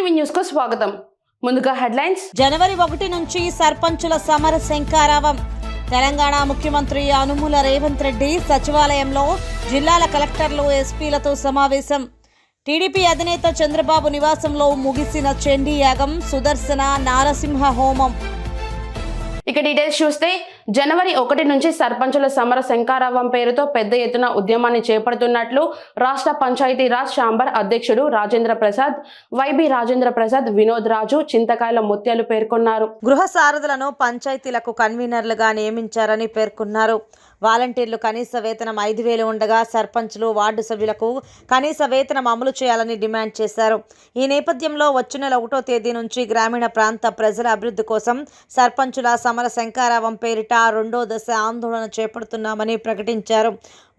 TV news కు స్వాగతం. ముందుగా హెడ్లైన్స్. జనవరి 1 నుంచి సర్పంచుల సమర శంఖారావం. తెలంగాణ ముఖ్యమంత్రి యనుమల రేవంత్ రెడ్డి సచివాలయంలో జిల్లాల కలెక్టర్లు, ఎస్పీలతో సమావేశం. టీడీపీ అధినేత చంద్రబాబు నివాసంలో ముగిసిన చండీ యాగం, సుదర్శన నారసింహ హోమం. ఇక డీటెయిల్స్ చూస్తే జనవరి 1 నుంచి సర్పంచుల సమర శంఖారావం పేరుతో పెద్ద ఎత్తున ఉద్యమాన్ని చేపడుతున్నట్లు రాష్ట్ర పంచాయతీరాజ్ ఛాంబర్ అధ్యక్షుడు రాజేంద్ర ప్రసాద్, వైబీ రాజేంద్ర ప్రసాద్, వినోద్ రాజు, చింతకాయల ముత్యాలు పేర్కొన్నారు. గృహ సారథులను పంచాయతీలకు కన్వీనర్లుగా నియమించారని పేర్కొన్నారు. వాలంటీర్లు కనీస వేతనం 5,000 ఉండగా సర్పంచ్లు, వార్డు సభ్యులకు కనీస వేతనం అమలు చేయాలని డిమాండ్ చేశారు. ఈ నేపథ్యంలో వచ్చే నెల 1వ తేదీ నుంచి గ్రామీణ ప్రాంత ప్రజల అభివృద్ధి కోసం సర్పంచుల సమర శంఖారావం పేరిట 2వ దశ ఆందోళన చేపడుతున్నామని ప్రకటించారు.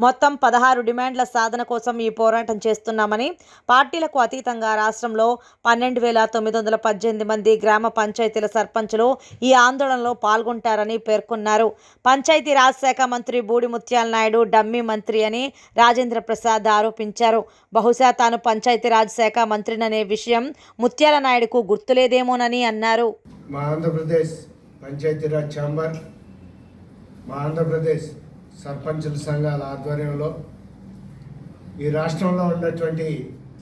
మొత్తం 16 డిమాండ్ల సాధన కోసం ఈ పోరాటం చేస్తున్నామని, పార్టీలకు అతీతంగా రాష్ట్రంలో 12,918 మంది గ్రామ పంచాయతీల సర్పంచులు ఈ ఆందోళనలో పాల్గొంటారని పేర్కొన్నారు. పంచాయతీరాజ్ శాఖ మంత్రి బూడి ముత్యాల నాయుడు డమ్మీ మంత్రి అని రాజేంద్ర ప్రసాద్ ఆరోపించారు. బహుశా తాను పంచాయతీరాజ్ శాఖ మంత్రిననే విషయం ముత్యాల నాయుడుకు గుర్తులేదేమోనని అన్నారు. మా ఆంధ్రప్రదేశ్ పంచాయతీరాజ్ ఛాంబర్, మా ఆంధ్రప్రదేశ్ సర్పంచుల సంఘాల ఆధ్వర్యంలో ఈ రాష్ట్రంలో ఉన్నటువంటి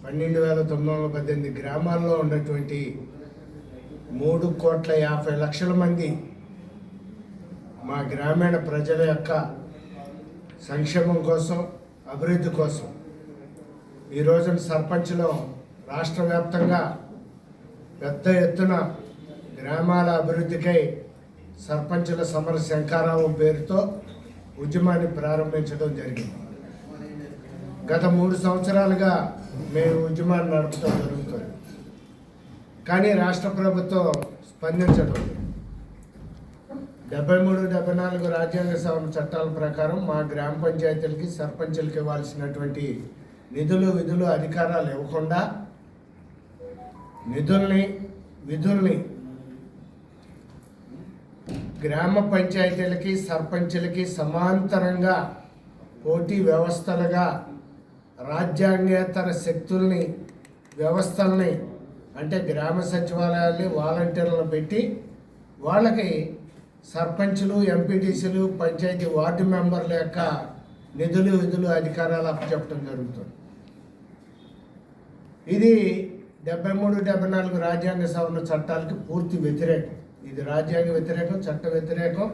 12,918 గ్రామాల్లో ఉన్నటువంటి 3,50,00,000 మంది మా గ్రామీణ ప్రజల యొక్క సంక్షేమం కోసం, అభివృద్ధి కోసం ఈ రోజున సర్పంచులు రాష్ట్ర వ్యాప్తంగా పెద్ద ఎత్తున గ్రామాల అభివృద్ధికై సర్పంచుల సమర శంఖారావం పేరుతో ఉద్యమాన్ని ప్రారంభించడం జరిగింది. గత 3 సంవత్సరాలుగా మేము ఉద్యమాన్ని నడపడం జరుగుతుంది. కానీ రాష్ట్ర ప్రభుత్వం స్పందించడం. 73, 74 రాజ్యాంగ సవరణ చట్టాల ప్రకారం మా గ్రామ పంచాయతీలకి, సర్పంచులకి ఇవ్వాల్సినటువంటి నిధులు, విధులు, అధికారాలు ఇవ్వకుండా విధుల్ని గ్రామ పంచాయతీలకి, సర్పంచులకి సమాంతరంగా పోటీ వ్యవస్థలుగా రాజ్యాంగేతర శక్తుల్ని, వ్యవస్థల్ని అంటే గ్రామ సచివాలయాల్ని, వాలంటీర్లను పెట్టి వాళ్ళకి సర్పంచులు, ఎంపీటీసీలు, పంచాయతీ వార్డు మెంబర్ల యొక్క నిధులు, విధులు, అధికారాలు అప్పచెప్పడం జరుగుతుంది. ఇది 73, 74 రాజ్యాంగ సవరణ చట్టాలకి పూర్తి వ్యతిరేకం. ఇది రాజ్యాంగ వ్యతిరేకం, చట్ట వ్యతిరేకం.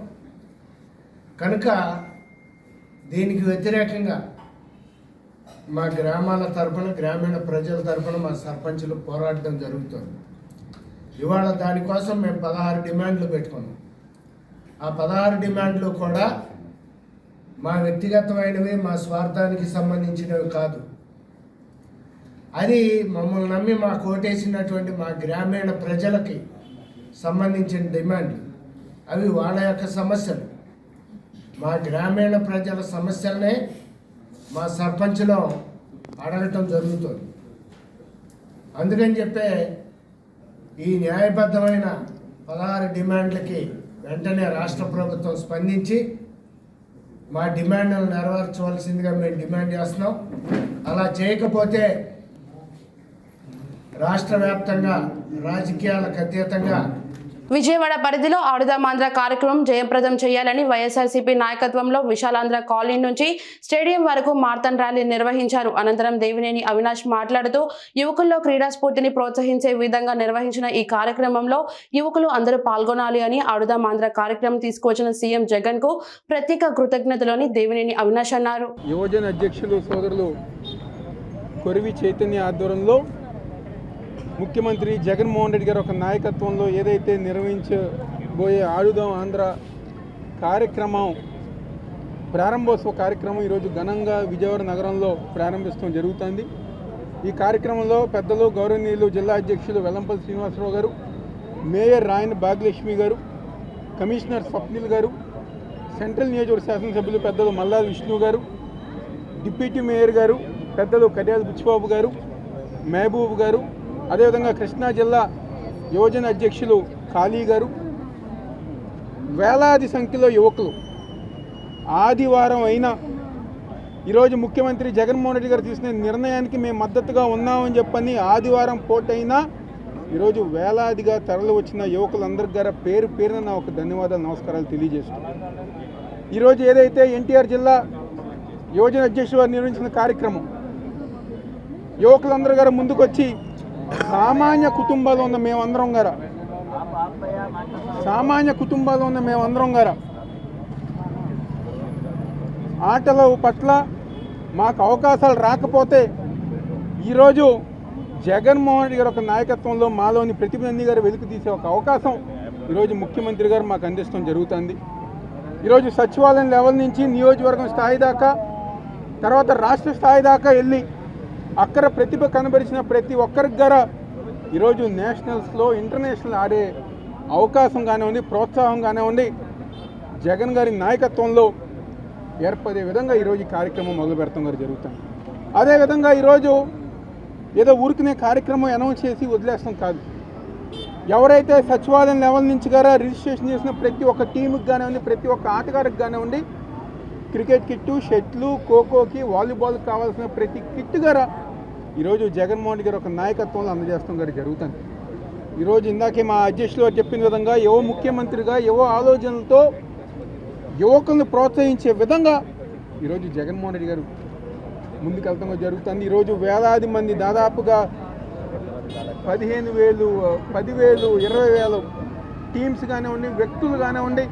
కనుక దీనికి వ్యతిరేకంగా మా గ్రామాల తరఫున, గ్రామీణ ప్రజల తరఫున మా సర్పంచులు పోరాడడం జరుగుతుంది. ఇవాళ దానికోసం మేము 16 డిమాండ్లు పెట్టుకున్నాం. ఆ 16 డిమాండ్లు కూడా మా వ్యక్తిగతమైనవి, మా స్వార్థానికి సంబంధించినవి కాదు. అది మమ్మల్ని నమ్మి మా కోటేసినటువంటి మా గ్రామీణ ప్రజలకి సంబంధించిన డిమాండ్లు. అవి వాళ్ళ యొక్క సమస్యలు. మా గ్రామీణ ప్రజల సమస్యలనే మా సర్పంచ్లో అడగటం జరుగుతుంది. అందుకని చెప్పే ఈ న్యాయబద్ధమైన 16 డిమాండ్లకి వెంటనే రాష్ట్ర ప్రభుత్వం స్పందించి మా డిమాండ్లను నెరవేర్చవలసిందిగా మేము డిమాండ్ చేస్తున్నాం. అలా చేయకపోతే రాష్ట్ర వ్యాప్తంగా రాజకీయాలకు అతీతంగా విజయవాడ పరిధిలో ఆడుదామాంధ్ర కార్యక్రమం జయప్రదం చేయాలని వైఎస్ఆర్సీపీ నాయకత్వంలో విశాలాంధ్ర కాలనీ నుంచి స్టేడియం వరకు మారథాన్ ర్యాలీ నిర్వహించారు. అనంతరం దేవినేని అవినాష్ మాట్లాడుతూ యువకుల్లో క్రీడా స్ఫూర్తిని ప్రోత్సహించే విధంగా నిర్వహించిన ఈ కార్యక్రమంలో యువకులు అందరూ పాల్గొనాలి అని ఆడుదామాంధ్ర కార్యక్రమం తీసుకువచ్చిన సీఎం జగన్ కు ప్రత్యేక కృతజ్ఞతలని దేవినేని అవినాష్ అన్నారు. యువజన అధ్యక్షులు సోదరులు కొరివి చైతన్య ఆధ్వర్యంలో ముఖ్యమంత్రి జగన్మోహన్ రెడ్డి గారు ఒక నాయకత్వంలో ఏదైతే నిర్వహించబోయే ఆడుదాం ఆంధ్ర కార్యక్రమం ప్రారంభోత్సవ కార్యక్రమం ఈరోజు ఘనంగా విజయవాడ నగరంలో ప్రారంభించడం జరుగుతుంది. ఈ కార్యక్రమంలో పెద్దలు, గౌరవనీయులు జిల్లా అధ్యక్షులు వెల్లంపల్లి శ్రీనివాసరావు గారు, మేయర్ రాయన్ భాగ్యలక్ష్మి గారు, కమిషనర్ స్వప్నిల్ గారు, సెంట్రల్ నియోజకవర్గ శాసనసభ్యులు పెద్దలు మల్లాది విష్ణు గారు, డిప్యూటీ మేయర్ గారు పెద్దలు కడియాల బుచ్చిబాబు గారు, మహబూబ్ గారు, అదేవిధంగా కృష్ణా జిల్లా యువజన అధ్యక్షులు ఖాళీ గారు, వేలాది సంఖ్యలో యువకులు ఆదివారం అయినా ఈరోజు ముఖ్యమంత్రి జగన్మోహన్ రెడ్డి గారు తీసుకునే నిర్ణయానికి మేము మద్దతుగా ఉన్నామని చెప్పని ఆదివారం పూటైనా ఈరోజు వేలాదిగా తరలి వచ్చిన యువకులందరికీ గారు పేరు పేరున నా ఒక ధన్యవాదాలు నమస్కారాలు తెలియజేస్తున్నాను. ఈరోజు ఏదైతే ఎన్టీఆర్ జిల్లా యువజన అధ్యక్షుడు వారు నిర్వహించిన కార్యక్రమం, యువకులందరూ గారు ముందుకొచ్చి సామాన్య కుటుంబాల్లో ఉన్న మేమందరం గారు ఆటల పట్ల మాకు అవకాశాలు రాకపోతే ఈరోజు జగన్మోహన్ రెడ్డి గారి ఒక నాయకత్వంలో మాలోని ప్రతిభని గారు వెలికి తీసే ఒక అవకాశం ఈరోజు ముఖ్యమంత్రి గారు మాకు అందించడం జరుగుతుంది. ఈరోజు సచివాలయం లెవెల్ నుంచి నియోజకవర్గం స్థాయి దాకా, తర్వాత రాష్ట్ర స్థాయి దాకా వెళ్ళి అక్కడ ప్రతిభ కనబరిచిన ప్రతి ఒక్కరికి గారా ఈరోజు నేషనల్స్లో ఇంటర్నేషనల్ ఆడే అవకాశం కానివ్వండి, ప్రోత్సాహం కానివ్వండి, జగన్ గారి నాయకత్వంలో ఏర్పడే విధంగా ఈరోజు ఈ కార్యక్రమం మొదలు పెడతాం గారు జరుగుతుంది. అదేవిధంగా ఈరోజు ఏదో ఊరికినే కార్యక్రమం అనౌన్స్ చేసి వదిలేస్తాం కాదు. ఎవరైతే సచివాలయం లెవెల్ నుంచి గారా రిజిస్ట్రేషన్ చేసిన ప్రతి ఒక్క టీంకి కానివ్వండి, ప్రతి ఒక్క ఆటగారికి కానివ్వండి, క్రికెట్ కిట్టు, షటిల్, ఖోఖోకి, వాలీబాల్కి కావాల్సిన ప్రతి కిట్ గారా ఈరోజు జగన్మోహన్ రెడ్డి గారు ఒక నాయకత్వంలో అందజేస్తాం గారు జరుగుతుంది. ఈరోజు ఇందాకే మా అధ్యక్షులు చెప్పిన విధంగా యువ ముఖ్యమంత్రిగా యువ ఆలోచనలతో యువకులను ప్రోత్సహించే విధంగా ఈరోజు జగన్మోహన్ రెడ్డి గారు ముందుకెళ్తాం జరుగుతుంది. ఈరోజు వేలాది మంది, దాదాపుగా 15,000, 10,000, 20,000 టీమ్స్ కానివ్వండి, వ్యక్తులు కానివ్వండి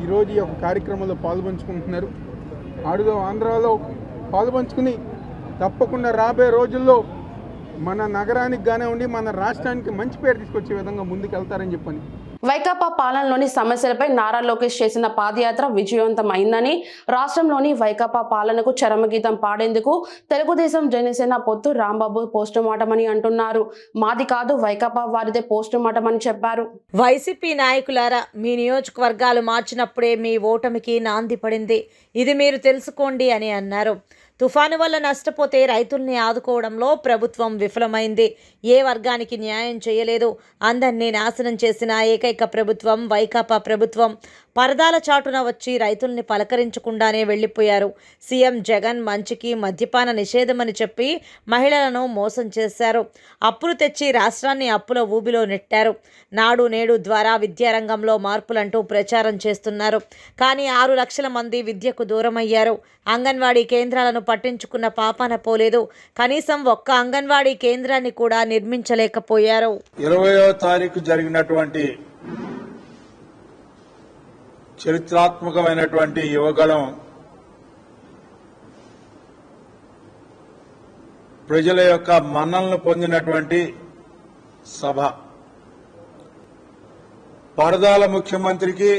ఈరోజు ఈ యొక్క కార్యక్రమంలో పాల్పంచుకుంటున్నారు. ఆడుదాం ఆంధ్రాలో పాల్పంచుకుని తప్పకుండా రాబోయే రోజుల్లో మన నగరానికి కానివ్వండి, మన రాష్ట్రానికి మంచి పేరు తీసుకొచ్చే విధంగా ముందుకెళ్తారని చెప్పని. వైకాపా పాలనలోని సమస్యలపై నారా లోకేష్ చేసిన పాదయాత్ర విజయవంతం అయిందని, రాష్ట్రంలోని వైకాపా పాలనకు చరమగీతం పాడేందుకు తెలుగుదేశం జనసేన పొత్తు రాంబాబు పోస్టుమార్టం అని అంటున్నారు. మాది కాదు వైకాపా వారిదే పోస్టుమార్టం అని చెప్పారు. వైసీపీ నాయకులారా, మీ నియోజకవర్గాలు మార్చినప్పుడే మీ ఓటమికి నాంది పడింది, ఇది మీరు తెలుసుకోండి అని అన్నారు. తుఫాను వల్ల నష్టపోతే రైతుల్ని ఆదుకోవడంలో ప్రభుత్వం విఫలమైంది. ఏ వర్గానికి న్యాయం చేయలేదు. అందరినీ నాశనం చేసిన ఏకైక ప్రభుత్వం వైకాపా ప్రభుత్వం. పరదాల చాటున వచ్చి రైతుల్ని పలకరించకుండానే వెళ్ళిపోయారు. సీఎం జగన్ మంచికి మద్యపాన నిషేధమని చెప్పి మహిళలను మోసం చేశారు. అప్పులు తెచ్చి రాష్ట్రాన్ని అప్పుల ఊబిలో నెట్టారు. నాడు నేడు ద్వారా విద్యారంగంలో మార్పులంటూ ప్రచారం చేస్తున్నారు. కానీ 6 లక్షల మంది విద్యకు దూరమయ్యారు. అంగన్వాడీ కేంద్రాలను పట్టించుకున్న పాపాన పోలేదు. కనీసం ఒక్క అంగన్వాడీ కేంద్రాన్ని కూడా నిర్మించలేకపోయారు. 20వ తారీఖు జరిగినటువంటి చరిత్రాత్మకమైనటువంటి యువగళం ప్రజల యొక్క మన్ననలు పొందినటువంటి సభ. పరదాల ముఖ్యమంత్రికి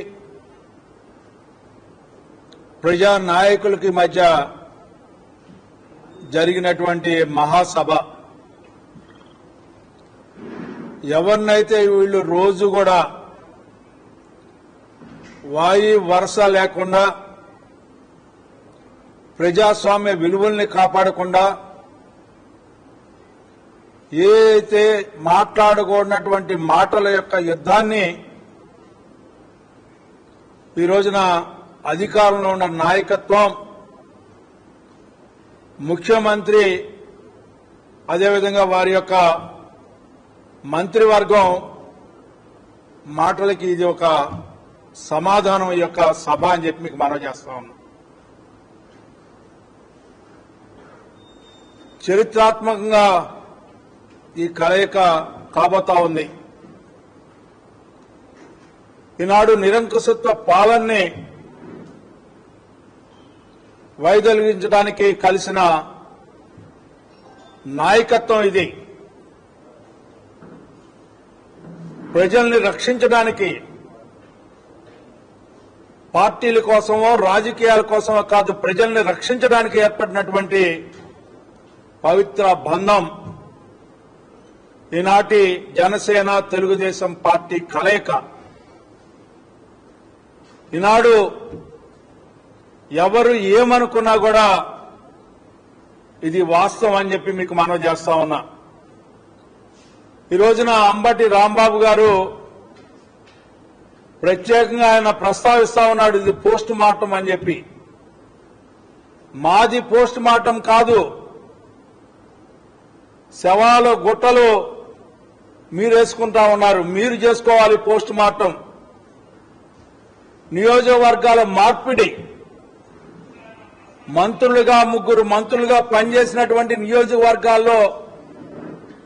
ప్రజా నాయకులకి మధ్య జరిగినటువంటి మహాసభ. ఎవరినైతే వీళ్ళు రోజు కూడా వాయి వరుస లేకుండా, ప్రజాస్వామ్య విలువల్ని కాపాడకుండా, ఏదైతే మాట్లాడకూడనటువంటి మాటల యొక్క యుద్ధాన్ని ఈ రోజున అధికారంలో ఉన్న నాయకత్వం, ముఖ్యమంత్రి, అదేవిధంగా వారి యొక్క మంత్రివర్గం మాటలకి ఇది ఒక సమాధానం యొక్క సభ అని చెప్పి మీకు మనవి చేస్తా ఉన్నాం. చరిత్రాత్మకంగా ఈ కలయిక కాబోతా ఉంది. ఈనాడు నిరంకుశత్వ పాలనని వైదొలిగించడానికి కలిసిన నాయకత్వం ఇది. ప్రజల్ని రక్షించడానికి పార్టీల కోసమో రాజకీయాల కోసమో కాదు, ప్రజల్ని రక్షించడానికి ఏర్పడినటువంటి పవిత్ర బంధం ఈనాటి జనసేన తెలుగుదేశం పార్టీ కలయిక. ఈనాడు ఎవరు ఏమనుకున్నా కూడా ఇది వాస్తవం అని చెప్పి మీకు మనవి చేస్తా ఉన్నా. ఈ రోజున అంబటి రాంబాబు గారు ప్రత్యేకంగా ఆయన ప్రస్తావిస్తా ఉన్నాడు, ఇది పోస్ట్ మార్టం అని చెప్పి. మాది పోస్ట్ మార్టం కాదు, శవాలు గుట్టలు మీరు వేసుకుంటా ఉన్నారు. మీరు చేసుకోవాలి పోస్ట్ మార్టం. నియోజకవర్గాల మార్పిడి, మంత్రులుగా 3 మంత్రులుగా పనిచేసినటువంటి నియోజకవర్గాల్లో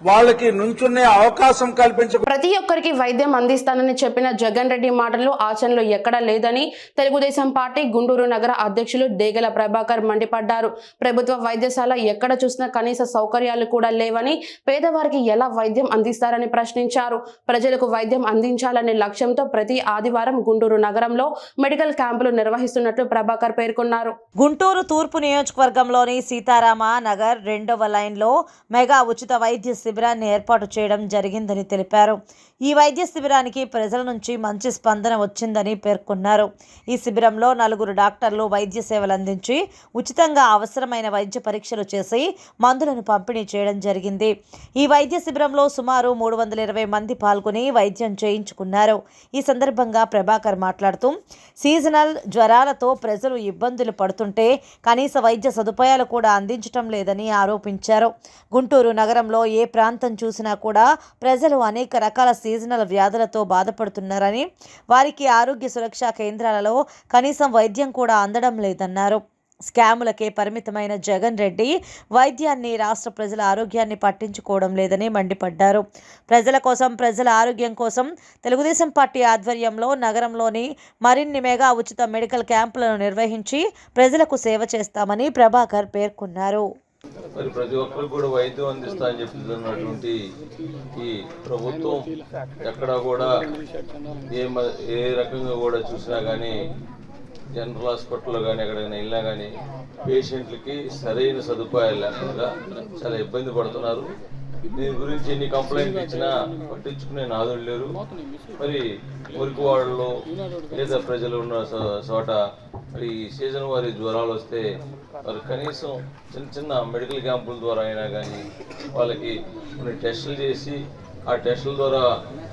వాళ్ళకి నుంచునే అవకాశం కల్పించ ప్రతి ఒక్కరికి వైద్యం అందిస్తానని చెప్పిన జగన్ రెడ్డి మాటలు ఆచరణలో ఎక్కడా లేదని తెలుగుదేశం పార్టీ గుంటూరు నగర అధ్యక్షులు దేగల ప్రభాకర్ మండిపడ్డారు. ప్రభుత్వ వైద్యశాల ఎక్కడ చూసినా కనీస సౌకర్యాలు కూడా లేవని, పేదవారికి ఎలా వైద్యం అందిస్తారని ప్రశ్నించారు. ప్రజలకు వైద్యం అందించాలనే లక్ష్యంతో ప్రతి ఆదివారం గుంటూరు నగరంలో మెడికల్ క్యాంపులు నిర్వహిస్తున్నట్లు ప్రభాకర్ పేర్కొన్నారు. గుంటూరు తూర్పు నియోజకవర్గంలోని సీతారామ నగర్ 2వ లైన్లో మెగా ఉచిత వైద్య శిబిరాన్ని ఏర్పాటు చేయడం జరిగిందని తెలిపారు. ఈ వైద్య శిబిరానికి ప్రజల నుంచి మంచి స్పందన వచ్చిందని పేర్కొన్నారు. ఈ శిబిరంలో 4 డాక్టర్లు వైద్య సేవలు అందించి ఉచితంగా అవసరమైన వైద్య పరీక్షలు చేసి మందులను పంపిణీ చేయడం జరిగింది. ఈ వైద్య శిబిరంలో సుమారు 320 మంది పాల్గొని వైద్యం చేయించుకున్నారు. ఈ సందర్భంగా ప్రభాకర్ మాట్లాడుతూ సీజనల్ జ్వరాలతో ప్రజలు ఇబ్బందులు పడుతుంటే కనీస వైద్య సదుపాయాలు కూడా అందించడం లేదని ఆరోపించారు. గుంటూరు నగరంలో ఏ ప్రాంతం చూసినా కూడా ప్రజలు అనేక రకాల సీజనల్ వ్యాధులతో బాధపడుతున్నారని, వారికి ఆరోగ్య సురక్షా కేంద్రాలలో కనీసం వైద్యం కూడా అందడం లేదన్నారు. స్కాములకే పరిమితమైన జగన్ రెడ్డి వైద్యాన్ని, రాష్ట్ర ప్రజల ఆరోగ్యాన్ని పట్టించుకోవడం లేదని మండిపడ్డారు. ప్రజల కోసం, ప్రజల ఆరోగ్యం కోసం తెలుగుదేశం పార్టీ ఆధ్వర్యంలో నగరంలోని మరిన్ని మెగా ఉచిత మెడికల్ క్యాంపులను నిర్వహించి ప్రజలకు సేవ చేస్తామని ప్రభాకర్ పేర్కొన్నారు. మరి ప్రతి ఒక్కరు కూడా వైద్యం అందిస్తా అని చెప్తున్నటువంటి ఈ ప్రభుత్వం ఎక్కడా కూడా ఏ రకంగా కూడా చూసినా కానీ, జనరల్ హాస్పిటల్లో కానీ ఎక్కడికైనా వెళ్ళినా కానీ పేషెంట్లకి సరైన సదుపాయాలు లేకుండా చాలా ఇబ్బంది పడుతున్నారు. దీని గురించి ఎన్ని కంప్లైంట్లు ఇచ్చినా పట్టించుకునే నాదులు లేరు. మరి మురికి వాడల్లో లేదా ప్రజలు ఉన్న చోట మరి సీజన్ వారి జ్వరాలు వస్తే మరి కనీసం చిన్న మెడికల్ క్యాంపుల ద్వారా అయినా కానీ వాళ్ళకి కొన్ని టెస్టులు చేసి ఆ టెస్టుల ద్వారా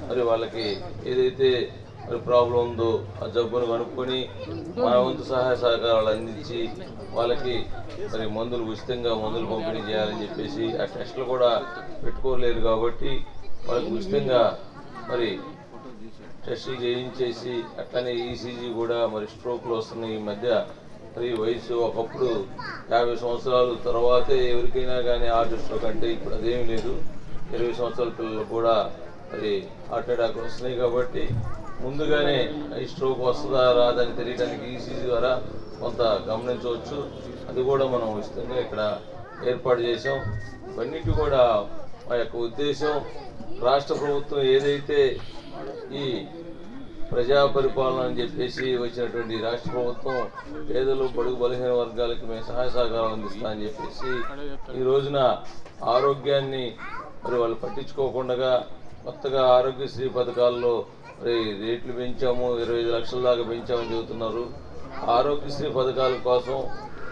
మరి వాళ్ళకి ఏదైతే మరి ప్రాబ్లం ఉందో ఆ జబ్బును కనుక్కొని మన వంతు సహాయ సహకారాలు అందించి వాళ్ళకి మరి మందులు ఉచితంగా మందులు పంపిణీ చేయాలని చెప్పేసి ఆ టెస్టులు కూడా పెట్టుకోలేరు. కాబట్టి వాళ్ళకి ఉచితంగా మరి టెస్టులు చేయించేసి అట్లనే ఈసీజీ కూడా మరి స్ట్రోక్లు వస్తున్నాయి ఈ మధ్య. మరి వయసు ఒకప్పుడు 50 సంవత్సరాల తర్వాతే ఎవరికైనా కానీ హార్ట్ స్ట్రోక్ అంటే ఇప్పుడు అదేమీ లేదు. 20 సంవత్సరాల పిల్లలు కూడా మరి హార్ట్ అటాక్ వస్తున్నాయి. కాబట్టి ముందుగానే ఈ స్ట్రోక్ వస్తుందా రాదని తెలియడానికి ఈసీజీ ద్వారా కొంత గమనించవచ్చు. అది కూడా మనం ఉచితంగా ఇక్కడ ఏర్పాటు చేసాం. ఇవన్నిటి కూడా మా యొక్క ఉద్దేశం, రాష్ట్ర ప్రభుత్వం ఏదైతే ఈ ప్రజా పరిపాలన అని చెప్పేసి వచ్చినటువంటి రాష్ట్ర ప్రభుత్వం పేదలు, బడుగు బలహీన వర్గాలకి మేము సహాయ సహకారం అందిస్తా అని చెప్పేసి ఈ రోజున ఆరోగ్యాన్ని మరి వాళ్ళు పట్టించుకోకుండా కొత్తగా ఆరోగ్యశ్రీ పథకాల్లో మరి రేట్లు పెంచాము, 25 లక్షల దాకా పెంచామని చెబుతున్నారు. ఆరోగ్యశ్రీ పథకాల కోసం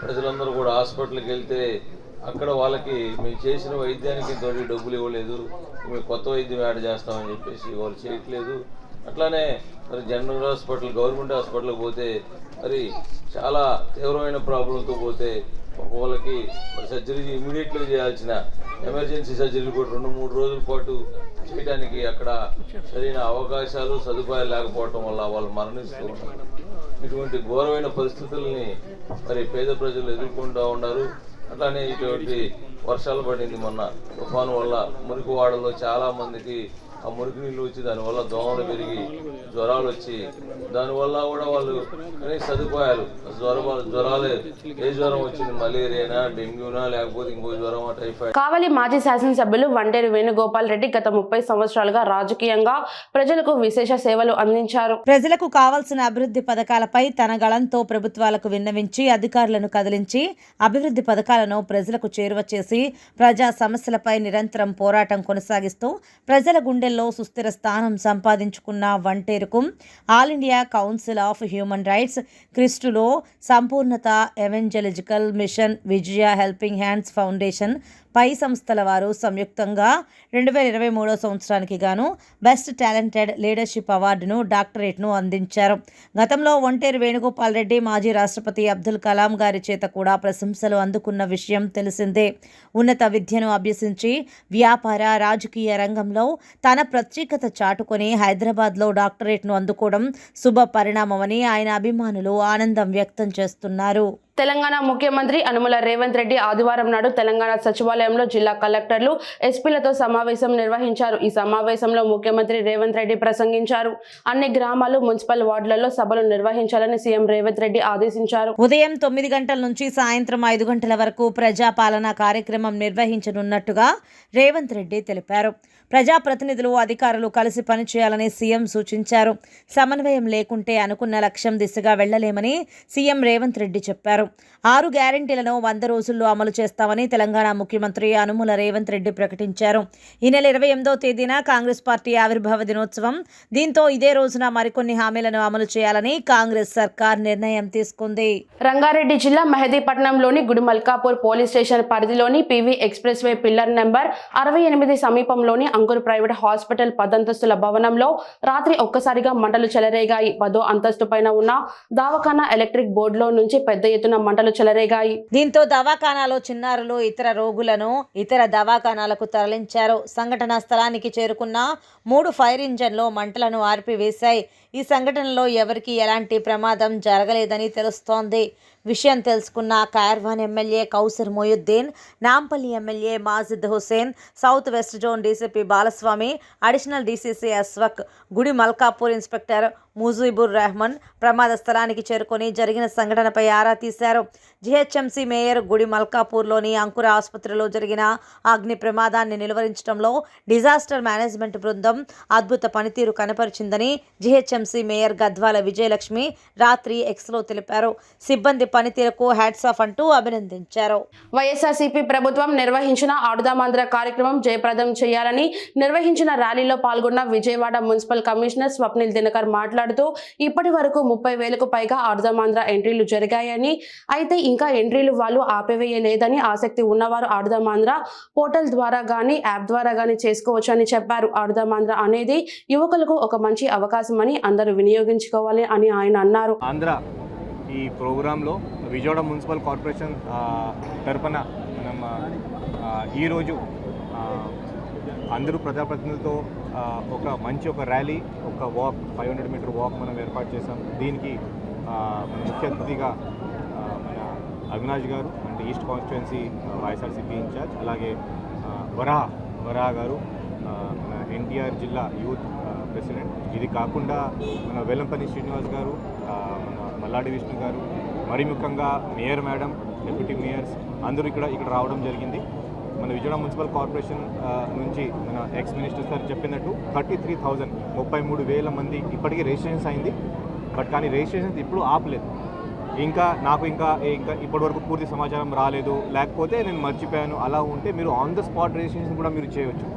ప్రజలందరూ కూడా హాస్పిటల్కి వెళ్తే అక్కడ వాళ్ళకి మేము చేసిన వైద్యానికి తోటి డబ్బులు ఇవ్వలేదు, మేము కొత్త వైద్యం యాడ్ చేస్తామని చెప్పేసి వాళ్ళు చేయట్లేదు. అట్లానే మరి జనరల్ హాస్పిటల్, గవర్నమెంట్ హాస్పిటల్కి పోతే మరి చాలా తీవ్రమైన ప్రాబ్లంతో పోతే వాళ్ళకి మరి సర్జరీ ఇమీడియట్గా చేయాల్సిన ఎమర్జెన్సీ సర్జరీలు కూడా 2-3 రోజుల పాటు చేయడానికి అక్కడ సరైన అవకాశాలు, సదుపాయాలు లేకపోవటం వల్ల వాళ్ళు మరణిస్తూ ఉన్నారు. ఇటువంటి ఘోరమైన పరిస్థితుల్ని మరి పేద ప్రజలు ఎదుర్కొంటూ ఉన్నారు. అట్లానే ఇటువంటి వర్షాలు పడింది మొన్న తుఫాను వల్ల మురికి వాడల్లో చాలా మందికి ఆ మురికి నీళ్ళు వచ్చి దానివల్ల దోమలు పెరిగి జ్వరాలు వచ్చి దానివల్ల కూడా వాళ్ళు కనీస సదుపాయాలు జ్వరాలే ఏ జ్వరం వచ్చింది, మలేరియానా, డెంగ్యూనా, లేకపోతే ఇంకో జ్వరం, టైఫాయిడ్. కావలి మాజీ శాసనసభ్యులు వంటేరు వేణుగోపాల్ రెడ్డి గత 30 సంవత్సరాలుగా రాజకీయంగా ప్రజలకు విశేష సేవలు అందించారు. ప్రజలకు కావాల్సిన అభివృద్ధి పథకాలపై తన గళంతో ప్రభుత్వాలకు విన్నవించి అధికారులను కదిలించి అభివృద్ధి పథకాలను ప్రజలకు చేరువ చేసి ప్రజా సమస్యలపై నిరంతరం పోరాటం కొనసాగిస్తూ ప్రజల గుండెల్లో సుస్థిర స్థానం సంపాదించుకున్న వంటేరుకు all India council of human rights, క్రిస్టులో సంపూర్ణత evangelical mission, Vijaya helping hands foundation, పై సంస్థల వారు సంయుక్తంగా 2023 సంవత్సరానికి గాను బెస్ట్ టాలెంటెడ్ లీడర్షిప్ అవార్డును డాక్టరేట్ను అందించారు. గతంలో ఒంటేరు వేణుగోపాల్ రెడ్డి మాజీ రాష్ట్రపతి అబ్దుల్ కలాం గారి చేత కూడా ప్రశంసలు అందుకున్న విషయం తెలిసిందే. ఉన్నత విద్యను అభ్యసించి వ్యాపార రాజకీయ రంగంలో తన ప్రత్యేకత చాటుకొని హైదరాబాద్లో డాక్టరేట్ను అందుకోవడం శుభ పరిణామమని ఆయన అభిమానులు ఆనందం వ్యక్తం చేస్తున్నారు. తెలంగాణ ముఖ్యమంత్రి యనుమల రేవంత్ రెడ్డి ఆదివారం నాడు తెలంగాణ సచివాలయంలో జిల్లా కలెక్టర్లు, ఎస్పీలతో సమావేశం నిర్వహించారు. ఈ సమావేశంలో ముఖ్యమంత్రి రేవంత్ రెడ్డి ప్రసంగించారు. అన్ని గ్రామాలు, మున్సిపల్ వార్డులలో సభలు నిర్వహించాలని సీఎం రేవంత్ రెడ్డి ఆదేశించారు. ఉదయం 9 గంటల నుంచి సాయంత్రం 5 గంటల వరకు ప్రజాపాలన కార్యక్రమం నిర్వహించనున్నట్టుగా రేవంత్ రెడ్డి తెలిపారు. ప్రజాప్రతినిధులు, అధికారులు కలిసి పనిచేయాలని సీఎం సూచించారు. సమన్వయం లేకుంటే అనుకున్న లక్ష్యం దిశగా వెళ్లలేమని సీఎం రేవంత్ రెడ్డి చెప్పారు. 6 గ్యారెంటీలను 100 రోజుల్లో అమలు చేస్తామని తెలంగాణ ముఖ్యమంత్రి యనుమల రేవంత్ రెడ్డి ప్రకటించారు. ఈ నెల 28వ తేదీన కాంగ్రెస్ పార్టీ ఆవిర్భావ దినోత్సవం. దీంతో ఇదే రోజున మరికొన్ని హామీలను అమలు చేయాలని కాంగ్రెస్ సర్కార్ నిర్ణయం తీసుకుంది. రంగారెడ్డి జిల్లా మెహదీపట్నంలోని గుడిమల్కాపూర్ పోలీస్ స్టేషన్ పరిధిలోని PV express way pillar number 68 సమీపంలోని అంకుర్ ప్రైవేట్ హాస్పిటల్ 10 అంతస్తుల భవనంలో రాత్రి ఒక్కసారిగా మంటలు చెలరేగాయి. 10వ అంతస్తు పైన ఉన్న దవాఖానా ఎలక్ట్రిక్ బోర్డులో నుంచి పెద్ద ఎత్తున మంటలు చెలరేగాయి. దీంతో దవాఖానాలో చిన్నారులు, ఇతర రోగులను ఇతర దవాఖానాలకు తరలించారు. సంఘటనా స్థలానికి చేరుకున్న 3 ఫైర్ ఇంజన్లు మంటలను ఆర్పివేశాయి. ఈ సంఘటనలో ఎవరికీ ఎలాంటి ప్రమాదం జరగలేదని తెలుస్తోంది. విషయం తెలుసుకున్న Karwan MLA Kausar Mohiuddin, Nampally MLA Majid Hussain, south west zone DCP Balaswamy, additional DCC Aswak, Gudimalkapur inspector Mujibur Rahman ప్రమాద స్థలానికి చేరుకొని జరిగిన సంఘటనపై ఆరా తీశారు. జీహెచ్ఎంసీ మేయర్ గుడి మల్కాపూర్లోని అంకుర ఆసుపత్రిలో జరిగిన అగ్ని ప్రమాదాన్ని నిలువరించడంలో డిజాస్టర్ మేనేజ్మెంట్ బృందం అద్భుత పనితీరు కనపరిచిందని జీహెచ్ఎంసీ మేయర్ గద్వాల విజయలక్ష్మి రాత్రి ఎక్స్లో తెలిపారు. సిబ్బంది పనితీరుకు హ్యాట్స్ ఆఫ్ అంటూ అభినందించారు. వైఎస్ఆర్సీపీ ప్రభుత్వం నిర్వహించిన ఆడుదామాంధ్ర కార్యక్రమం జయప్రదం చేయాలని నిర్వహించిన ర్యాలీలో పాల్గొన్న విజయవాడ మున్సిపల్ కమిషనర్ స్వప్నిల్ దినకర్ మాట్లాడుతూ ఇప్పటి వరకు 30,000కు పైగా ఆడుదామాంధ్ర ఎంట్రీలు జరిగాయని, అయితే ఇంకా ఎంట్రీలు వాళ్ళు ఆపివేయలేదని, ఆసక్తి ఉన్నవారు ఆడుదామాంధ్ర పోర్టల్ ద్వారా గానీ యాప్ ద్వారా గానీ చేసుకోవచ్చని చెప్పారు. ఆడుదామాంధ్ర అనేది యువకులకు ఒక మంచి అవకాశం అని అందరూ వినియోగించుకోవాలి అని ఆయన అన్నారు. ఈ ప్రోగ్రాంలో విజయవాడ మున్సిపల్ కార్పొరేషన్ తరపున మనం ఈరోజు అందరూ ప్రజాప్రతినిధులతో ఒక ర్యాలీ, ఒక వాక్, 500 మీటర్ వాక్ మనం ఏర్పాటు చేశాం. దీనికి మన ముఖ్య అతిథిగా మన అవినాష్ గారు, అంటే ఈస్ట్ కాన్స్టిట్యుయెన్సీ వైఎస్ఆర్సీపీ ఇన్ఛార్జ్, అలాగే వరాహ గారు, మన ఎన్టీఆర్ జిల్లా యూత్ ప్రెసిడెంట్. ఇది కాకుండా మన వెల్లంపల్లి శ్రీనివాస్ గారు, మన మల్లాడి విష్ణు గారు, మరి ముఖ్యంగా మేయర్ మేడం, డిప్యూటీ మేయర్స్ అందరూ ఇక్కడ రావడం జరిగింది. మన విజయవాడ మున్సిపల్ కార్పొరేషన్ నుంచి మన ఎక్స్ మినిస్టర్ సార్ చెప్పినట్టు 33,000 మంది ఇప్పటికీ రిజిస్ట్రేషన్స్ అయింది. బట్ కానీ రిజిస్ట్రేషన్స్ ఇప్పుడు ఆపలేదు. నాకు ఇంకా ఇప్పటివరకు పూర్తి సమాచారం రాలేదు, లేకపోతే నేను మర్చిపోయాను అలా ఉంటే మీరు ఆన్ ద స్పాట్ రిజిస్ట్రేషన్ కూడా మీరు చేయవచ్చు.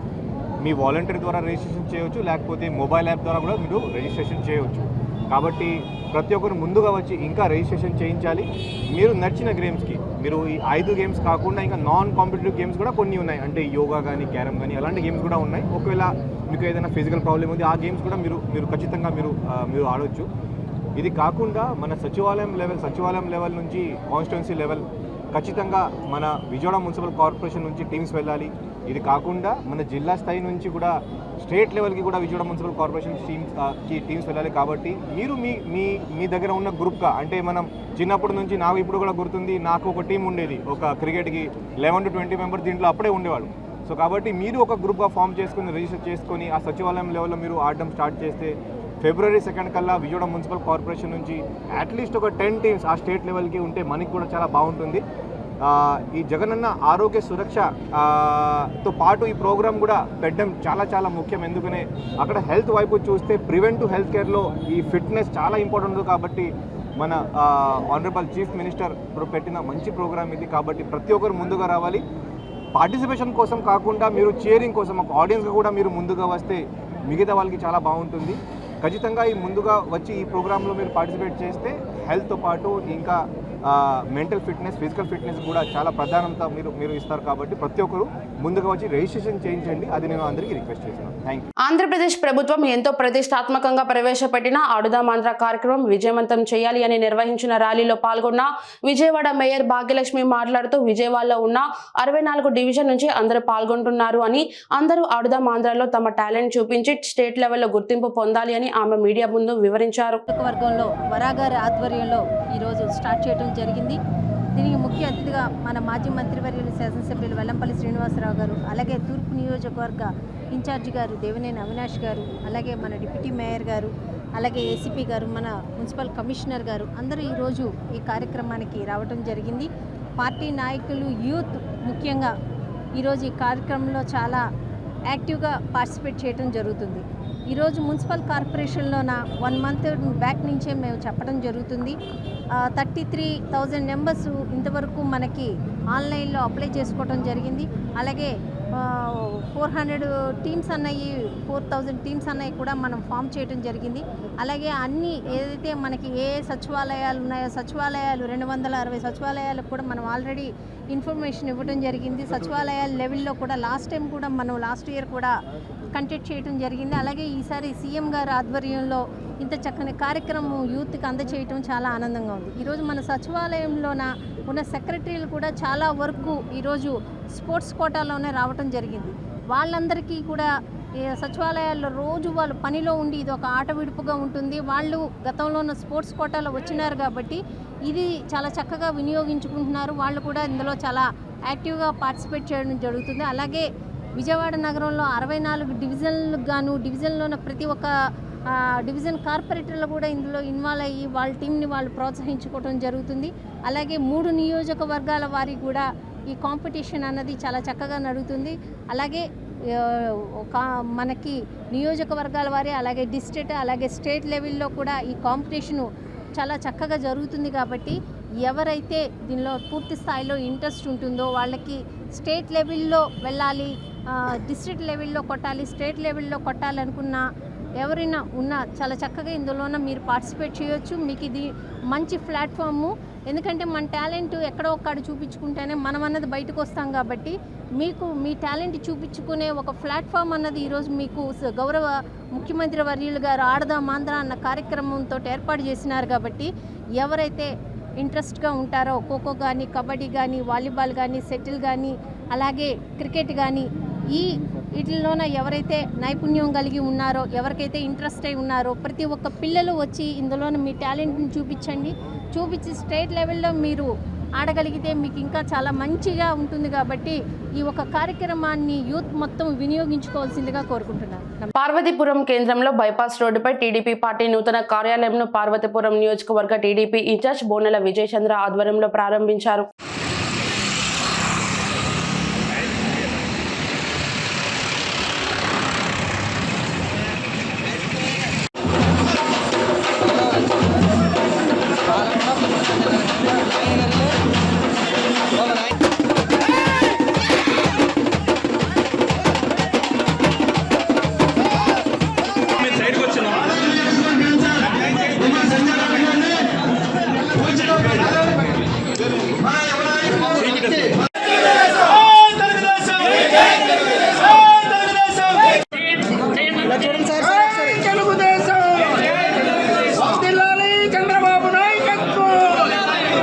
మీ వాలంటీర్ ద్వారా రిజిస్ట్రేషన్ చేయవచ్చు, లేకపోతే మొబైల్ యాప్ ద్వారా కూడా మీరు రిజిస్ట్రేషన్ చేయవచ్చు. కాబట్టి ప్రతి ఒక్కరు ముందుగా వచ్చి ఇంకా రిజిస్ట్రేషన్ చేయించాలి. మీరు నచ్చిన గేమ్స్కి, మీరు ఈ 5 గేమ్స్ కాకుండా ఇంకా నాన్ కాంపిటేటివ్ గేమ్స్ కూడా కొన్ని ఉన్నాయి, అంటే యోగా కానీ, క్యారమ్ కానీ, అలాంటి గేమ్స్ కూడా ఉన్నాయి. ఒకవేళ మీకు ఏదైనా ఫిజికల్ ప్రాబ్లం ఉంది, ఆ గేమ్స్ కూడా మీరు ఖచ్చితంగా మీరు ఆడవచ్చు. ఇది కాకుండా మన సచివాలయం లెవెల్ నుంచి కాన్స్టిట్యుయెన్సీ లెవెల్ ఖచ్చితంగా మన విజయవాడ మున్సిపల్ కార్పొరేషన్ నుంచి టీమ్స్ వెళ్ళాలి. ఇది కాకుండా మన జిల్లా స్థాయి నుంచి కూడా స్టేట్ లెవెల్కి కూడా విజయవాడ మున్సిపల్ కార్పొరేషన్ టీమ్స్ వెళ్ళాలి. కాబట్టి మీరు మీ దగ్గర ఉన్న గ్రూప్గా, అంటే మనం చిన్నప్పటి నుంచి నాకు ఇప్పుడు కూడా గుర్తుంది, నాకు ఒక టీం ఉండేది, ఒక క్రికెట్కి 11 to 20 మెంబర్స్ దీంట్లో అప్పుడే ఉండేవాళ్ళు. సో కాబట్టి మీరు ఒక గ్రూప్గా ఫామ్ చేసుకుని రిజిస్టర్ చేసుకొని ఆ సచివాలయం లెవెల్లో మీరు ఆడడం స్టార్ట్ చేస్తే February 2 కల్లా విజయవాడ మున్సిపల్ కార్పొరేషన్ నుంచి అట్లీస్ట్ ఒక 10 టీమ్స్ ఆ స్టేట్ లెవెల్కి ఉంటే మనకి కూడా చాలా బాగుంటుంది. ఈ జగనన్న ఆరోగ్య సురక్షతో పాటు ఈ ప్రోగ్రాం కూడా పెట్టడం చాలా ముఖ్యం. ఎందుకనే అక్కడ హెల్త్ వైపు చూస్తే ప్రివెంటివ్ హెల్త్ కేర్లో ఈ ఫిట్నెస్ చాలా ఇంపార్టెంట్. కాబట్టి మన ఆనరబుల్ చీఫ్ మినిస్టర్ పెట్టిన మంచి ప్రోగ్రామ్ ఇది. కాబట్టి ప్రతి ఒక్కరు ముందుగా రావాలి. పార్టిసిపేషన్ కోసం కాకుండా మీరు చీరింగ్ కోసం, ఒక ఆడియన్స్గా కూడా మీరు ముందుగా వస్తే మిగతా వాళ్ళకి చాలా బాగుంటుంది. ఖచ్చితంగా ఈ ముందుగా వచ్చి ఈ ప్రోగ్రాంలో మీరు పార్టిసిపేట్ చేస్తే హెల్త్తో పాటు ఇంకా మెంటల్ ఫిట్నెస్, ఫిజికల్ ఫిట్నెస్ కూడా చాలా ప్రాధాన్యత మీరు ఇస్తారు. కాబట్టి ప్రతి ఒక్కరు ముందుగా వచ్చి రిజిస్ట్రేషన్ చేయించండి. అది నేను అందరికీ రిక్వెస్ట్ చేస్తున్నాను. Thank you. ఆంధ్రప్రదేశ్ ప్రభుత్వం ఎంతో ప్రతిష్టాత్మకంగా ప్రవేశపెట్టిన ఆడుదాం ఆంధ్ర కార్యక్రమం విజయవంతం చేయాలి అని నిర్వహించిన ర్యాలీలో పాల్గొన్న విజయవాడ మేయర్ భాగ్యలక్ష్మి మాట్లాడుతూ విజయవాడలో ఉన్న 64 డివిజన్ నుంచి అందరూ పాల్గొంటున్నారు అని, అందరూ ఆడుదాం ఆంధ్రలో తమ టాలెంట్ చూపించి స్టేట్ లెవెల్లో గుర్తింపు పొందాలి అని ఆమె మీడియా ముందు వివరించారు. వర్గంలో వరాగారి ఆధ్వర్యంలో ఈరోజు స్టార్ట్ చేయడం జరిగింది. దీనికి ముఖ్య అతిథిగా మన మాజీ మంత్రివర్యులు శాసనసభ్యులు వెల్లంపల్లి శ్రీనివాసరావు గారు, అలాగే తూర్పు నియోజకవర్గ ఇన్ఛార్జి గారు దేవినేని అవినాష్ గారు, అలాగే మన డిప్యూటీ మేయర్ గారు, అలాగే ఏసీపీ గారు, మన మున్సిపల్ కమిషనర్ గారు అందరూ ఈరోజు ఈ కార్యక్రమానికి రావడం జరిగింది. పార్టీ నాయకులు, యూత్ ముఖ్యంగా ఈరోజు ఈ కార్యక్రమంలో చాలా యాక్టివ్గా పార్టిసిపేట్ చేయడం జరుగుతుంది. ఈరోజు మున్సిపల్ కార్పొరేషన్లోన 1 మంత్ బ్యాక్ నుంచే మేము చెప్పడం జరుగుతుంది. 33,000 మెంబర్స్ ఇంతవరకు మనకి ఆన్లైన్లో అప్లై చేసుకోవడం జరిగింది. అలాగే 400 టీమ్స్ అన్నవి, 4,000 టీమ్స్ అన్నవి కూడా మనం ఫామ్ చేయడం జరిగింది. అలాగే అన్ని ఏదైతే మనకి ఏ సచివాలయాలు ఉన్నాయో సచివాలయాలు 260 సచివాలయాలకు కూడా మనం ఆల్రెడీ ఇన్ఫర్మేషన్ ఇవ్వడం జరిగింది. సచివాలయాల లెవెల్లో కూడా లాస్ట్ టైం కూడా మనం లాస్ట్ ఇయర్ కూడా కండక్ట్ చేయడం జరిగింది. అలాగే ఈసారి సీఎం గారి ఆధ్వర్యంలో ఇంత చక్కని కార్యక్రమం యూత్కి అందచేయటం చాలా ఆనందంగా ఉంది. ఈరోజు మన సచివాలయంలోన ఉన్న సెక్రటరీలు కూడా చాలా వరకు ఈరోజు స్పోర్ట్స్ కోటాలోనే రావటం జరిగింది. వాళ్ళందరికీ కూడా సచివాలయాల్లో రోజు వాళ్ళు పనిలో ఉండి ఇది ఒక ఆట విడుపుగా ఉంటుంది. వాళ్ళు గతంలో ఉన్న స్పోర్ట్స్ కోటాలో వచ్చినారు కాబట్టి ఇది చాలా చక్కగా వినియోగించుకుంటున్నారు. వాళ్ళు కూడా ఇందులో చాలా యాక్టివ్గా పార్టిసిపేట్ చేయడం జరుగుతుంది. అలాగే విజయవాడ నగరంలో 64 డివిజన్లకు గాను డివిజన్లోన ప్రతి ఒక్క డివిజన్ కార్పొరేటర్లు కూడా ఇందులో ఇన్వాల్వ్ అయ్యి వాళ్ళ టీంని వాళ్ళు ప్రోత్సహించుకోవడం జరుగుతుంది. అలాగే 3 నియోజకవర్గాల వారి కూడా ఈ కాంపిటీషన్ అన్నది చాలా చక్కగా నడుస్తుంది. అలాగే మనకి నియోజకవర్గాల వారి, అలాగే డిస్ట్రిక్ట్, అలాగే స్టేట్ లెవెల్లో కూడా ఈ కాంపిటీషను చాలా చక్కగా జరుగుతుంది. కాబట్టి ఎవరైతే దీనిలో పూర్తి స్థాయిలో ఇంట్రెస్ట్ ఉంటుందో వాళ్ళకి స్టేట్ లెవెల్లో వెళ్ళాలి, డిస్ట్రిక్ట్ లెవెల్లో కొట్టాలి, స్టేట్ లెవెల్లో కొట్టాలనుకున్న ఎవరైనా ఉన్నా చాలా చక్కగా ఇందులోన మీరు పార్టిసిపేట్ చేయొచ్చు. మీకు ఇది మంచి ప్లాట్ఫాము. ఎందుకంటే మన టాలెంట్ ఎక్కడో ఒక్కడ చూపించుకుంటేనే మనం అన్నది బయటకు వస్తాం. కాబట్టి మీకు మీ టాలెంట్ చూపించుకునే ఒక ప్లాట్ఫామ్ అన్నది ఈరోజు మీకు గౌరవ ముఖ్యమంత్రి వర్యులు గారు ఆడదాం ఆంధ్ర అన్న కార్యక్రమంతో ఏర్పాటు చేసినారు. కాబట్టి ఎవరైతే ఇంట్రెస్ట్గా ఉంటారో ఖోఖో కానీ, కబడ్డీ కానీ, వాలీబాల్ కానీ, షటిల్ కానీ, అలాగే క్రికెట్ కానీ వీటిల్లోన ఎవరైతే నైపుణ్యం కలిగి ఉన్నారో, ఎవరికైతే ఇంట్రెస్ట్ అయి ఉన్నారో ప్రతి ఒక్క పిల్లలు వచ్చి ఇందులోన మీ టాలెంట్ని చూపించి స్టేట్ లెవెల్లో మీరు ఆడగలిగితే మీకు ఇంకా చాలా మంచిగా ఉంటుంది. కాబట్టి ఈ ఒక కార్యక్రమాన్ని యూత్ మొత్తం వినియోగించుకోవాల్సిందిగా కోరుకుంటున్నాను. పార్వతీపురం కేంద్రంలో బైపాస్ రోడ్డుపై టీడీపీ పార్టీ నూతన కార్యాలయంను పార్వతీపురం నియోజకవర్గ టీడీపీ ఇన్ఛార్జ్ బోనెల విజయచంద్ర ఆధ్వర్యంలో ప్రారంభించారు.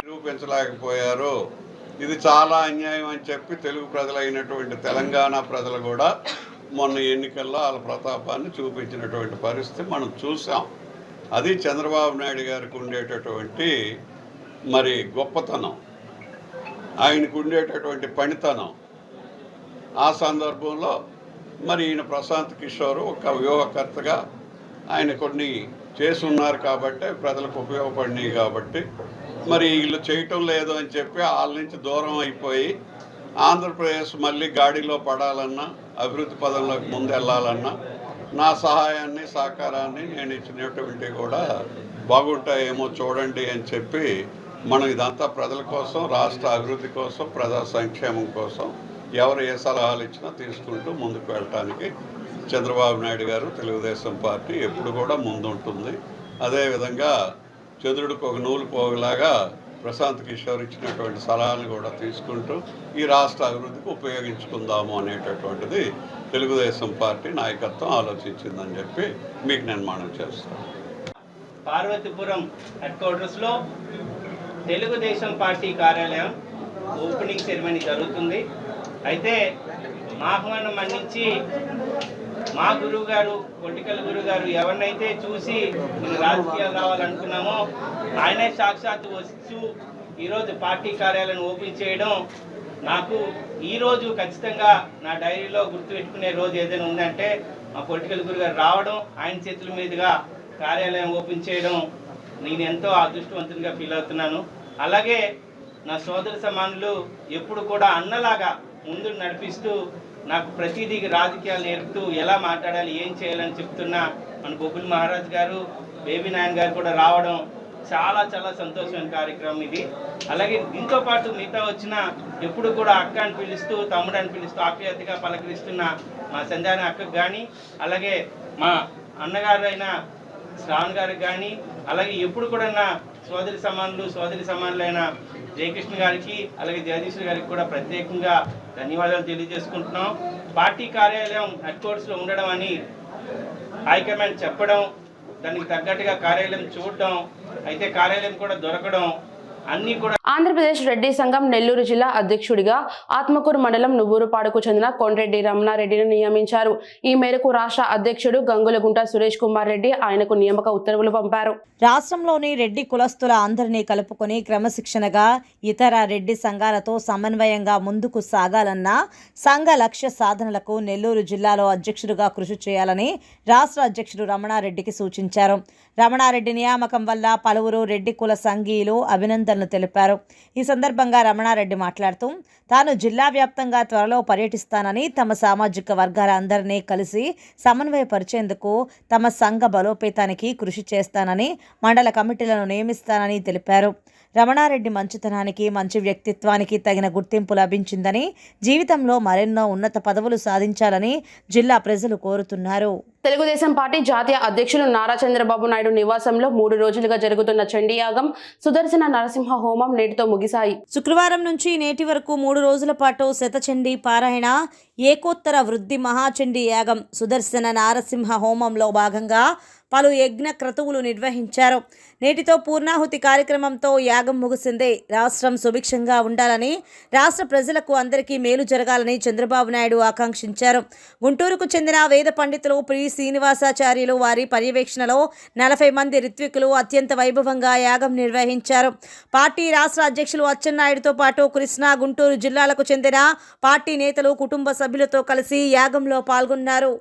నిరూపించలేకపోయారు. ఇది చాలా అన్యాయం అని చెప్పి తెలుగు ప్రజలైనటువంటి తెలంగాణ ప్రజలు కూడా మొన్న ఎన్నికల్లో వాళ్ళ ప్రతాపాన్ని చూపించినటువంటి పరిస్థితి మనం చూసాం. అది చంద్రబాబు నాయుడు గారికి ఉండేటటువంటి మరి గొప్పతనం, ఆయనకు ఉండేటటువంటి పనితనం. ఆ సందర్భంలో మరి ఈయన ప్రశాంత్ కిషోర్ ఒక వ్యూహకర్తగా ఆయన కొన్ని చేసి ఉన్నారు కాబట్టి ప్రజలకు ఉపయోగపడినాయి. కాబట్టి మరి వీళ్ళు చేయటం లేదు అని చెప్పి వాళ్ళ నుంచి దూరం అయిపోయి ఆంధ్రప్రదేశ్ మళ్ళీ గాడిలో పడాలన్నా, అభివృద్ధి పదంలోకి ముందెళ్ళాలన్నా నా సహాయాన్ని సహకారాన్ని నేను ఇచ్చినటువంటి కూడా బాగుంటాయేమో చూడండి అని చెప్పి మనం ఇదంతా ప్రజల కోసం, రాష్ట్ర అభివృద్ధి కోసం, ప్రజా సంక్షేమం కోసం ఎవరు ఏ సలహాలు ఇచ్చినా తీసుకుంటూ ముందుకు వెళ్ళటానికి చంద్రబాబు నాయుడు గారు, తెలుగుదేశం పార్టీ ఎప్పుడు కూడా ముందుంటుంది. అదేవిధంగా చంద్రుడికి ఒక నూలు పోగులాగా ప్రశాంత్ కిషోర్ ఇచ్చినటువంటి సలహాలను కూడా తీసుకుంటూ ఈ రాష్ట్ర అభివృద్ధికి ఉపయోగించుకుందాము అనేటటువంటిది తెలుగుదేశం పార్టీ నాయకత్వం ఆలోచించిందని చెప్పి మీకు నేను మనవి చేస్తాను. పార్వతీపురం హెడ్ క్వార్టర్స్లో తెలుగుదేశం పార్టీ కార్యాలయం ఓపెనింగ్ సెరమనీ జరుగుతుంది. అయితే మా ఆహ్వానం మన్నించి మా గురువు గారు పొలిటికల్ గురువు గారు ఎవరినైతే చూసి నేను రాజకీయాలు రావాలనుకున్నామో ఆయనే సాక్షాత్తు వస్తూ ఈరోజు పార్టీ కార్యాలయం ఓపెన్ చేయడం నాకు ఈరోజు ఖచ్చితంగా నా డైరీలో గుర్తుపెట్టుకునే రోజు ఏదైనా ఉందంటే మా పొలిటికల్ గురువు గారు రావడం, ఆయన చేతుల మీదుగా కార్యాలయం ఓపెన్ చేయడం నేను ఎంతో అదృష్టవంతునిగా ఫీల్ అవుతున్నాను. అలాగే నా సోదర సమానులు ఎప్పుడు కూడా అన్నలాగా ముందు నడిపిస్తూ నాకు ప్రతిదీ రాజకీయాలు నేర్పుతూ ఎలా మాట్లాడాలి, ఏం చేయాలని చెప్తున్న మన బొబ్బుల్ మహారాజ్ గారు, బేబీ నాయన్ గారు కూడా రావడం చాలా చాలా సంతోషమైన కార్యక్రమం ఇది. అలాగే దీంతో పాటు మిగతా వచ్చిన ఎప్పుడు కూడా అక్క అని పిలుస్తూ, తమ్ముడు అని పిలుస్తూ ఆప్యాయతగా పలకరిస్తున్న మా సంధ్యాన అక్కకు కానీ, అలాగే మా అన్నగారు అయిన శ్రావణ్ గారికి కానీ, అలాగే ఎప్పుడు కూడా నా సోదరి సమానులైన జయకృష్ణ గారికి, అలాగే జగదీశ్వర్ గారికి కూడా ప్రత్యేకంగా ధన్యవాదాలు తెలియజేసుకుంటున్నాం. పార్టీ కార్యాలయం హెడ్ క్వార్టర్స్లో ఉండడం అని హైకమాండ్ చెప్పడం, దానికి తగ్గట్టుగా కార్యాలయం చూడడం, అయితే కార్యాలయం కూడా దొరకడం అన్నీ కూడా. ఆంధ్రప్రదేశ్ రెడ్డి సంఘం నెల్లూరు జిల్లా అధ్యక్షుడిగా ఆత్మకూరు మండలం నువ్వూరుపాడుకు చెందిన కొండ్రెడ్డి రమణారెడ్డిని నియమించారు. ఈ మేరకు రాష్ట్ర అధ్యక్షుడు గంగులగుంట సురేష్ కుమార్ రెడ్డి ఆయనకు నియామక ఉత్తర్వులు పంపారు. రాష్ట్రంలోని రెడ్డి కులస్తుల అందరినీ కలుపుకొని క్రమశిక్షణగా ఇతర రెడ్డి సంఘాలతో సమన్వయంగా ముందుకు సాగాలన్న సంఘ లక్ష్య సాధనలకు నెల్లూరు జిల్లాలో అధ్యక్షుడిగా కృషి చేయాలని రాష్ట్ర అధ్యక్షుడు రమణారెడ్డికి సూచించారు. రమణారెడ్డి నియామకం వల్ల పలువురు రెడ్డి కుల సంఘీయులు అభినందనలు తెలిపారు. ఈ సందర్భంగా రమణారెడ్డి మాట్లాడుతూ తాను జిల్లా వ్యాప్తంగా త్వరలో పర్యటిస్తానని, తమ సామాజిక వర్గాల అందరినీ కలిసి సమన్వయపరిచేందుకు తమ సంఘ బలోపేతానికి కృషి చేస్తానని, మండల కమిటీలను నియమిస్తానని తెలిపారు. రమణారెడ్డి మంచితనానికి, మంచి వ్యక్తిత్వానికి తగిన గుర్తింపు లభించిందని, జీవితంలో మరెన్నో ఉన్నత పదవులు సాధించాలని జిల్లా ప్రజలు కోరుతున్నారు. తెలుగుదేశం పార్టీ జాతీయ అధ్యక్షులు నారా చంద్రబాబు నాయుడు నివాసంలో 3 రోజులుగా జరుగుతున్న చండీయాగం, సుదర్శన నరసింహ హోమం నేటితో ముగిశాయి. శుక్రవారం నుంచి నేటి వరకు 3 రోజుల పాటు శతచండీ పారాయణ, ఏకోత్తర వృద్ధి మహాచండీ యాగం, సుదర్శన నారసింహ హోమంలో భాగంగా పలు యజ్ఞ క్రతువులు నిర్వహించారు. నేటితో పూర్ణాహుతి కార్యక్రమంతో యాగం ముగిసింది. రాష్ట్రం సుభిక్షంగా ఉండాలని, రాష్ట్ర ప్రజలకు అందరికీ మేలు జరగాలని చంద్రబాబు నాయుడు ఆకాంక్షించారు. గుంటూరుకు చెందిన వేద పండితులు ప్రి శ్రీనివాసాచార్యులు వారి పర్యవేక్షణలో 40 మంది ఋత్వికులు అత్యంత వైభవంగా యాగం నిర్వహించారు. పార్టీ రాష్ట్ర అధ్యక్షులు అచ్చెన్నాయుడుతో పాటు కృష్ణా, గుంటూరు జిల్లాలకు చెందిన పార్టీ నేతలు కుటుంబ సభ్యులతో కలిసి యాగంలో పాల్గొన్నారు.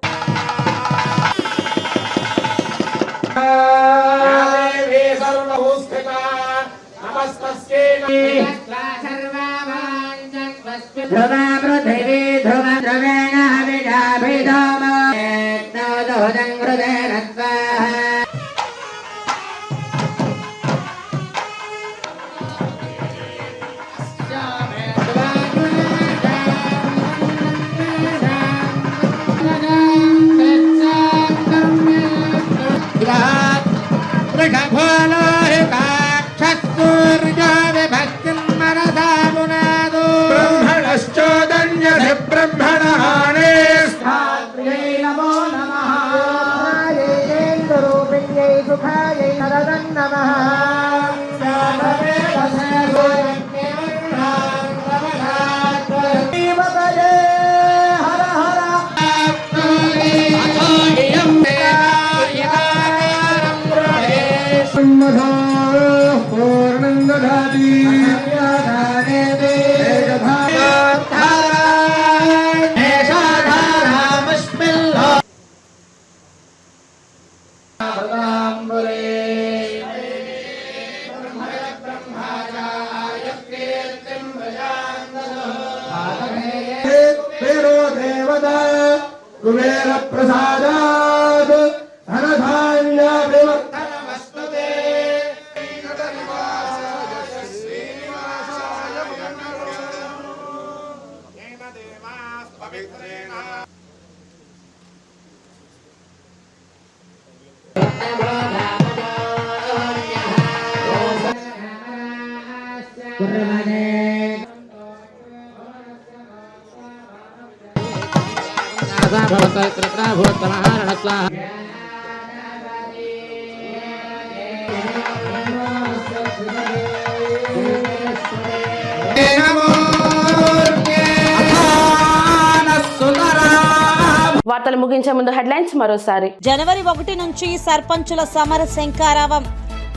వార్తలు ముగించే ముందు హెడ్లైన్స్ మరోసారి. జనవరి 1 నుంచి సర్పంచుల సమర శంఖారావం.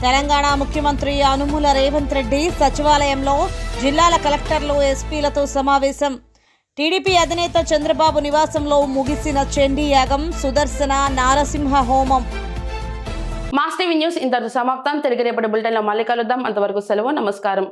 తెలంగాణ ముఖ్యమంత్రి అనుముల రేవంత్ రెడ్డి సచివాలయంలో జిల్లాల కలెక్టర్లు ఎస్పీలతో సమావేశం. టీడీపీ అధినేత చంద్రబాబు నివాసంలో ముగిసిన చండీ యాగం, సుదర్శన నారసింహ హోమం. మాస్ టీవీ న్యూస్ ఇంతటితో సమాప్తం. తిరిగి రేపటి బులెటిన్లో మళ్ళీ కలుద్దాం. అంతవరకు సెలవు. నమస్కారం.